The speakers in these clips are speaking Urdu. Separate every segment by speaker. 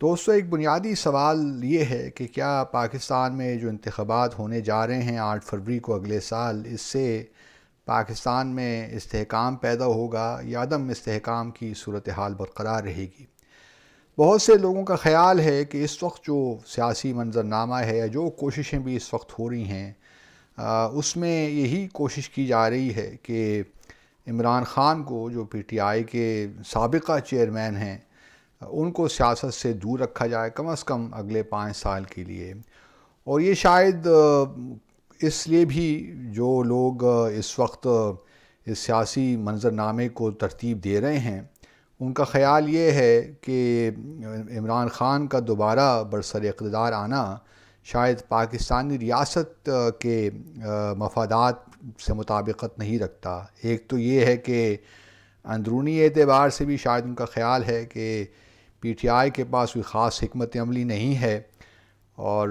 Speaker 1: دوستو، ایک بنیادی سوال یہ ہے کہ کیا پاکستان میں جو انتخابات ہونے جا رہے ہیں 8 فروری کو اگلے سال، اس سے پاکستان میں استحکام پیدا ہوگا یا عدم استحکام کی صورتحال برقرار رہے گی؟ بہت سے لوگوں کا خیال ہے کہ اس وقت جو سیاسی منظرنامہ ہے یا جو کوششیں بھی اس وقت ہو رہی ہیں، اس میں یہی کوشش کی جا رہی ہے کہ عمران خان کو، جو پی ٹی آئی کے سابقہ چیئرمین ہیں، ان کو سیاست سے دور رکھا جائے کم از کم اگلے 5 سال کے لیے۔ اور یہ شاید اس لیے بھی جو لوگ اس وقت اس سیاسی منظرنامے کو ترتیب دے رہے ہیں، ان کا خیال یہ ہے کہ عمران خان کا دوبارہ برسر اقتدار آنا شاید پاکستانی ریاست کے مفادات سے مطابقت نہیں رکھتا۔ ایک تو یہ ہے کہ اندرونی اعتبار سے بھی شاید ان کا خیال ہے کہ پی ٹی آئی کے پاس کوئی خاص حکمت عملی نہیں ہے، اور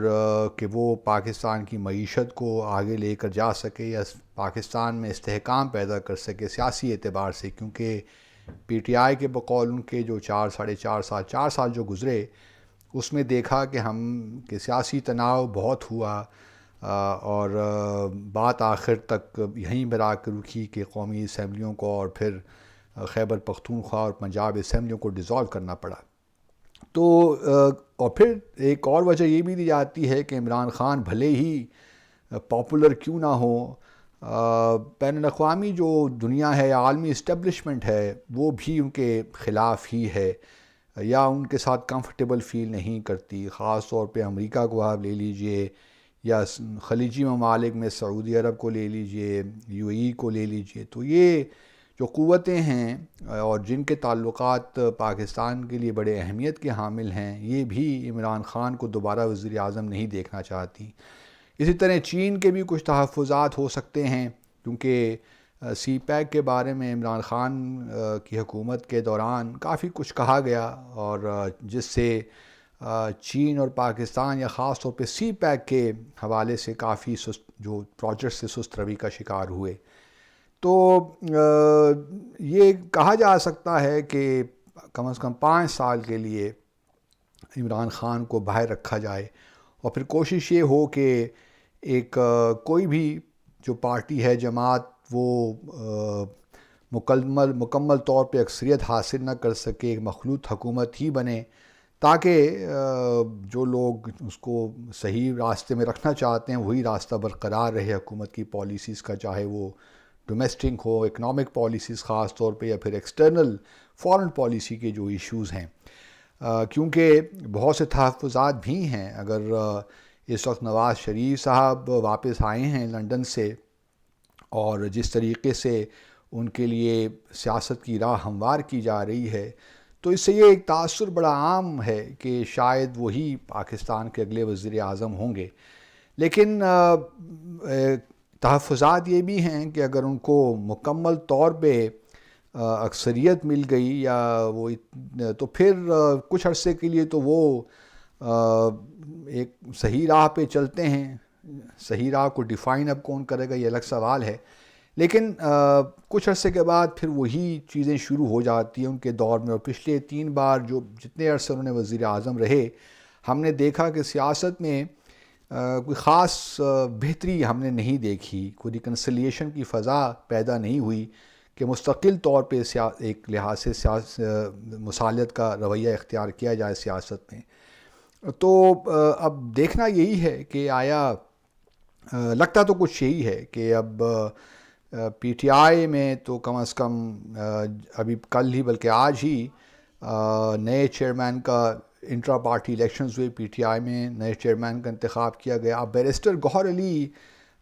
Speaker 1: کہ وہ پاکستان کی معیشت کو آگے لے کر جا سکے یا پاکستان میں استحکام پیدا کر سکے سیاسی اعتبار سے، کیونکہ پی ٹی آئی کے بقول ان کے جو 4 سال جو گزرے، اس میں دیکھا کہ سیاسی تناؤ بہت ہوا، اور بات آخر تک یہیں پر آ کر رکی کہ قومی اسمبلیوں کو اور پھر خیبر پختونخوا اور پنجاب اسمبلیوں کو ڈیزالو کرنا پڑا۔ تو اور پھر ایک اور وجہ یہ بھی دی جاتی ہے کہ عمران خان بھلے ہی پاپولر کیوں نہ ہو، بین الاقوامی جو دنیا ہے یا عالمی اسٹیبلشمنٹ ہے وہ بھی ان کے خلاف ہی ہے یا ان کے ساتھ کمفرٹیبل فیل نہیں کرتی۔ خاص طور پہ امریکہ کو آپ لے لیجئے یا خلیجی ممالک میں سعودی عرب کو لے لیجئے، یو اے ای کو لے لیجئے، تو یہ جو قوتیں ہیں اور جن کے تعلقات پاکستان کے لیے بڑے اہمیت کے حامل ہیں، یہ بھی عمران خان کو دوبارہ وزیر اعظم نہیں دیکھنا چاہتی۔ اسی طرح چین کے بھی کچھ تحفظات ہو سکتے ہیں، کیونکہ سی پیک کے بارے میں عمران خان کی حکومت کے دوران کافی کچھ کہا گیا، اور جس سے چین اور پاکستان یا خاص طور پہ سی پیک کے حوالے سے کافی جو پروجیکٹ سے سست روی کا شکار ہوئے۔ تو یہ کہا جا سکتا ہے کہ کم از کم 5 سال کے لیے عمران خان کو باہر رکھا جائے، اور پھر کوشش یہ ہو کہ ایک کوئی بھی جو پارٹی ہے، جماعت، وہ مکمل طور پہ اکثریت حاصل نہ کر سکے، ایک مخلوط حکومت ہی بنے، تاکہ جو لوگ اس کو صحیح راستے میں رکھنا چاہتے ہیں وہی راستہ برقرار رہے حکومت کی پالیسیز کا، چاہے وہ ڈومیسٹک ہو، اکنامک پالیسیز خاص طور پہ، یا پھر ایکسٹرنل فارن پالیسی کے جو ایشوز ہیں، کیونکہ بہت سے تحفظات بھی ہیں۔ اگر اس وقت نواز شریف صاحب واپس آئے ہیں لندن سے، اور جس طریقے سے ان کے لیے سیاست کی راہ ہموار کی جا رہی ہے، تو اس سے یہ ایک تاثر بڑا عام ہے کہ شاید وہی پاکستان کے اگلے وزیر اعظم ہوں گے۔ لیکن تحفظات یہ بھی ہیں کہ اگر ان کو مکمل طور پہ اکثریت مل گئی یا وہ تو پھر کچھ عرصے کے لیے تو وہ ایک صحیح راہ پہ چلتے ہیں۔ صحیح راہ کو ڈیفائن اب کون کرے گا یہ الگ سوال ہے، لیکن کچھ عرصے کے بعد پھر وہی چیزیں شروع ہو جاتی ہیں ان کے دور میں۔ اور پچھلے 3 بار جو جتنے عرصے انہوں نے وزیر اعظم رہے، ہم نے دیکھا کہ سیاست میں کوئی خاص بہتری ہم نے نہیں دیکھی، کوئی ریکنسیلیشن کی فضا پیدا نہیں ہوئی کہ مستقل طور پہ ایک لحاظ سے مصالحت کا رویہ اختیار کیا جائے سیاست میں۔ تو اب دیکھنا یہی ہے کہ آیا لگتا تو کچھ یہی ہے کہ اب پی ٹی آئی میں تو کم از کم ابھی کل ہی بلکہ آج ہی نئے چیئرمین کا انٹرا پارٹی الیکشنز ہوئے، پی ٹی آئی میں نئے چیئرمین کا انتخاب کیا گیا۔ اب بیرسٹر گوہر علی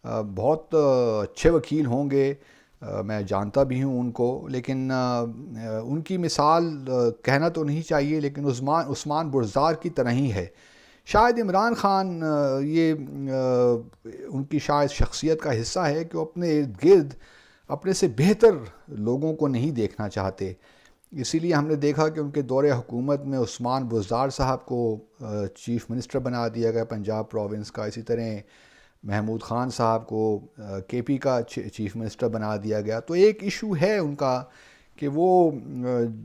Speaker 1: بہت اچھے وکیل ہوں گے، میں جانتا بھی ہوں ان کو، لیکن ان کی مثال کہنا تو نہیں چاہیے، لیکن عثمان برزار کی طرح ہی ہے۔ شاید عمران خان یہ ان کی شاید شخصیت کا حصہ ہے کہ وہ اپنے ارد گرد اپنے سے بہتر لوگوں کو نہیں دیکھنا چاہتے۔ اسی لیے ہم نے دیکھا کہ ان کے دور حکومت میں عثمان برزار صاحب کو چیف منسٹر بنا دیا گیا پنجاب پروونس کا، اسی طرح محمود خان صاحب کو کے پی کا چیف منسٹر بنا دیا گیا۔ تو ایک ایشو ہے ان کا کہ وہ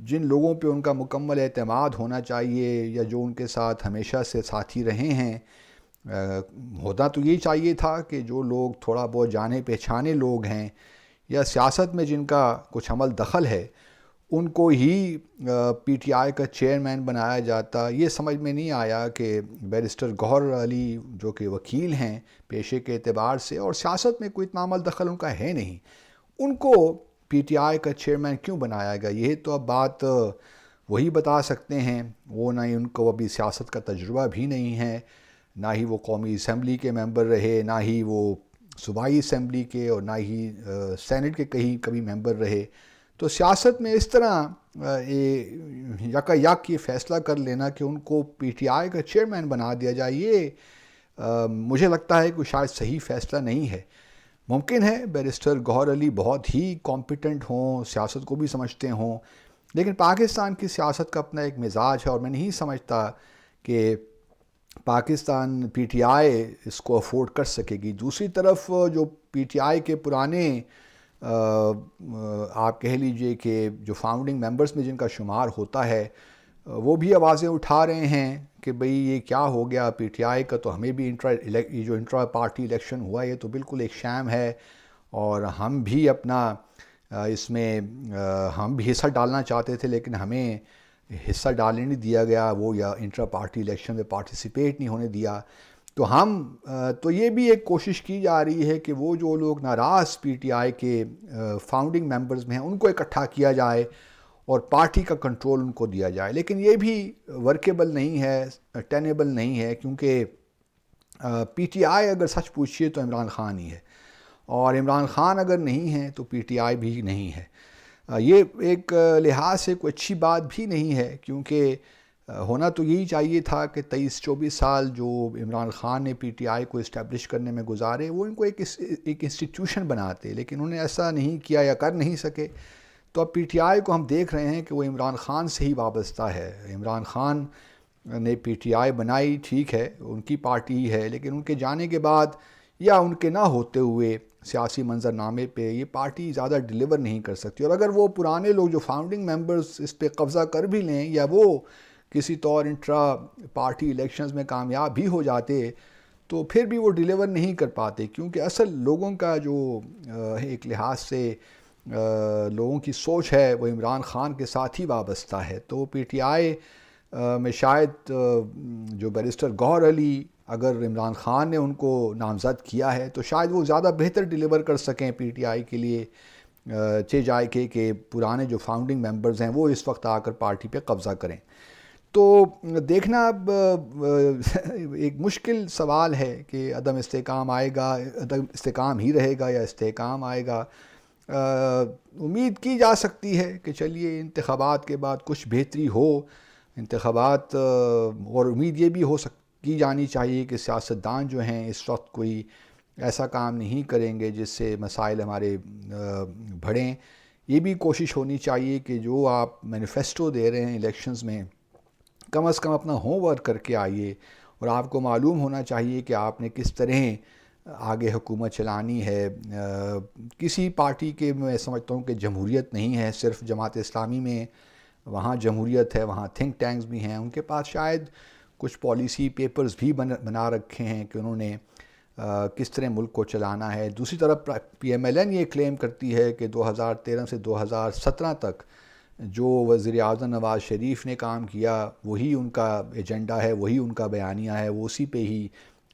Speaker 1: جن لوگوں پہ ان کا مکمل اعتماد ہونا چاہیے یا جو ان کے ساتھ ہمیشہ سے ساتھی رہے ہیں، ہونا تو یہی چاہیے تھا کہ جو لوگ تھوڑا بہت جانے پہچانے لوگ ہیں یا سیاست میں جن کا کچھ عمل دخل ہے، ان کو ہی پی ٹی آئی کا چیئرمین بنایا جاتا۔ یہ سمجھ میں نہیں آیا کہ بیرسٹر گوہر علی جو کہ وکیل ہیں پیشے کے اعتبار سے اور سیاست میں کوئی اتنا عمل دخل ان کا ہے نہیں، ان کو پی ٹی آئی کا چیئرمین کیوں بنایا گیا؟ یہ تو اب بات وہی بتا سکتے ہیں، وہ نہ ہی ان کو ابھی سیاست کا تجربہ بھی نہیں ہے، نہ ہی وہ قومی اسمبلی کے ممبر رہے، نہ ہی وہ صوبائی اسمبلی کے، اور نہ ہی سینٹ کے کبھی ممبر رہے۔ تو سیاست میں اس طرح یکا یک یہ فیصلہ کر لینا کہ ان کو پی ٹی آئی کا چیئرمین بنا دیا جائے، یہ مجھے لگتا ہے کہ شاید صحیح فیصلہ نہیں ہے۔ ممکن ہے بیرسٹر گوہر علی بہت ہی کمپیٹنٹ ہوں، سیاست کو بھی سمجھتے ہوں، لیکن پاکستان کی سیاست کا اپنا ایک مزاج ہے اور میں نہیں سمجھتا کہ پاکستان پی ٹی آئی اس کو افورڈ کر سکے گی۔ دوسری طرف جو پی ٹی آئی کے پرانے آپ کہہ لیجئے کہ جو فاؤنڈنگ ممبرز میں جن کا شمار ہوتا ہے، وہ بھی آوازیں اٹھا رہے ہیں کہ بھئی یہ کیا ہو گیا پی ٹی آئی کا، تو ہمیں بھی یہ جو انٹرا پارٹی الیکشن ہوا یہ تو بالکل ایک شام ہے، اور ہم بھی اپنا اس میں ہم بھی حصہ ڈالنا چاہتے تھے لیکن ہمیں حصہ ڈالنے نہیں دیا گیا، وہ یا انٹرا پارٹی الیکشن میں پارٹیسپیٹ نہیں ہونے دیا۔ تو یہ بھی ایک کوشش کی جا رہی ہے کہ وہ جو لوگ ناراض پی ٹی آئی کے فاؤنڈنگ ممبرز میں ہیں ان کو اکٹھا کیا جائے اور پارٹی کا کنٹرول ان کو دیا جائے، لیکن یہ بھی ورکیبل نہیں ہے، ٹینیبل نہیں ہے، کیونکہ پی ٹی آئی اگر سچ پوچھیے تو عمران خان ہی ہے، اور عمران خان اگر نہیں ہے تو پی ٹی آئی بھی نہیں ہے۔ یہ ایک لحاظ سے کوئی اچھی بات بھی نہیں ہے، کیونکہ ہونا تو یہی چاہیے تھا کہ 23-24 سال جو عمران خان نے پی ٹی آئی کو اسٹیبلش کرنے میں گزارے، وہ ان کو ایک انسٹیٹیوشن بناتے، لیکن انہوں نے ایسا نہیں کیا یا کر نہیں سکے۔ تو اب پی ٹی آئی کو ہم دیکھ رہے ہیں کہ وہ عمران خان سے ہی وابستہ ہے۔ عمران خان نے پی ٹی آئی بنائی، ٹھیک ہے ان کی پارٹی ہی ہے، لیکن ان کے جانے کے بعد یا ان کے نہ ہوتے ہوئے سیاسی منظرنامے پہ یہ پارٹی زیادہ ڈیلیور نہیں کر سکتی، اور اگر وہ پرانے لوگ جو فاؤنڈنگ ممبرز اس پہ قبضہ کر بھی لیں یا وہ کسی طور انٹرا پارٹی الیکشنز میں کامیاب بھی ہو جاتے تو پھر بھی وہ ڈیلیور نہیں کر پاتے، کیونکہ اصل لوگوں کا جو ایک لحاظ سے لوگوں کی سوچ ہے وہ عمران خان کے ساتھ ہی وابستہ ہے۔ تو پی ٹی آئی میں شاید جو بیرسٹر گوہر علی اگر عمران خان نے ان کو نامزد کیا ہے تو شاید وہ زیادہ بہتر ڈیلیور کر سکیں پی ٹی آئی کے لیے، جائے کہ پرانے جو فاؤنڈنگ ممبرز ہیں وہ اس وقت آ کر پارٹی پہ قبضہ کریں۔ تو دیکھنا اب ایک مشکل سوال ہے کہ عدم استحکام آئے گا، عدم استحکام ہی رہے گا یا استحکام آئے گا۔ امید کی جا سکتی ہے کہ چلیے انتخابات کے بعد کچھ بہتری ہو، انتخابات، اور امید یہ بھی کی جانی چاہیے کہ سیاستدان جو ہیں اس وقت کوئی ایسا کام نہیں کریں گے جس سے مسائل ہمارے بڑھیں۔ یہ بھی کوشش ہونی چاہیے کہ جو آپ مینیفیسٹو دے رہے ہیں الیکشنز میں، کم از کم اپنا ہوم ورک کر کے آئیے، اور آپ کو معلوم ہونا چاہیے کہ آپ نے کس طرح آگے حکومت چلانی ہے۔ کسی پارٹی کے میں سمجھتا ہوں کہ جمہوریت نہیں ہے، صرف جماعت اسلامی میں وہاں جمہوریت ہے، وہاں تھنک ٹینکس بھی ہیں، ان کے پاس شاید کچھ پالیسی پیپرز بھی بنا رکھے ہیں کہ انہوں نے کس طرح ملک کو چلانا ہے۔ دوسری طرف پی ایم ایل این یہ کلیم کرتی ہے کہ 2013 سے 2017 تک جو وزیر اعظم نواز شریف نے کام کیا وہی ان کا ایجنڈا ہے، وہی ان کا بیانیہ ہے، وہ اسی پہ ہی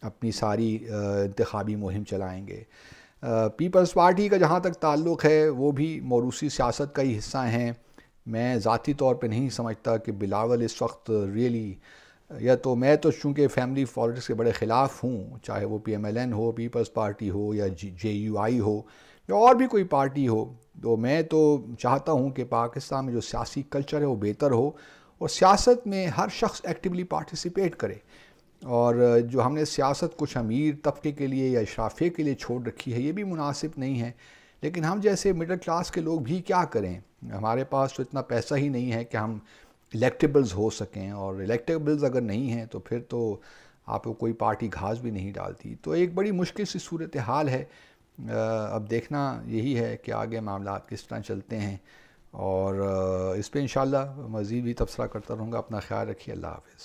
Speaker 1: اپنی ساری انتخابی مہم چلائیں گے۔ پیپلز پارٹی کا جہاں تک تعلق ہے وہ بھی موروثی سیاست کا ہی حصہ ہیں۔ میں ذاتی طور پہ نہیں سمجھتا کہ بلاول اس وقت ریئلی، یا تو میں تو چونکہ فیملی پالیٹکس کے بڑے خلاف ہوں، چاہے وہ پی ایم ایل این ہو، پیپلز پارٹی ہو، یا جے یو آئی ہو، یا اور بھی کوئی پارٹی ہو، تو میں تو چاہتا ہوں کہ پاکستان میں جو سیاسی کلچر ہے وہ بہتر ہو، اور سیاست میں ہر شخص ایکٹیولی پارٹیسپیٹ کرے۔ اور جو ہم نے سیاست کچھ امیر طبقے کے لیے یا اشرافیہ کے لیے چھوڑ رکھی ہے، یہ بھی مناسب نہیں ہے۔ لیکن ہم جیسے مڈل کلاس کے لوگ بھی کیا کریں؟ ہمارے پاس تو اتنا پیسہ ہی نہیں ہے کہ ہم الیکٹیبلز ہو سکیں، اور الیکٹیبلز اگر نہیں ہیں تو پھر تو آپ کو کوئی پارٹی گھاس بھی نہیں ڈالتی۔ تو ایک بڑی مشکل سی صورتحال ہے۔ اب دیکھنا یہی ہے کہ آگے معاملات کس طرح چلتے ہیں، اور اس پہ انشاءاللہ مزید بھی تبصرہ کرتا رہوں گا. اپنا خیال رکھیے. اللہ حافظ.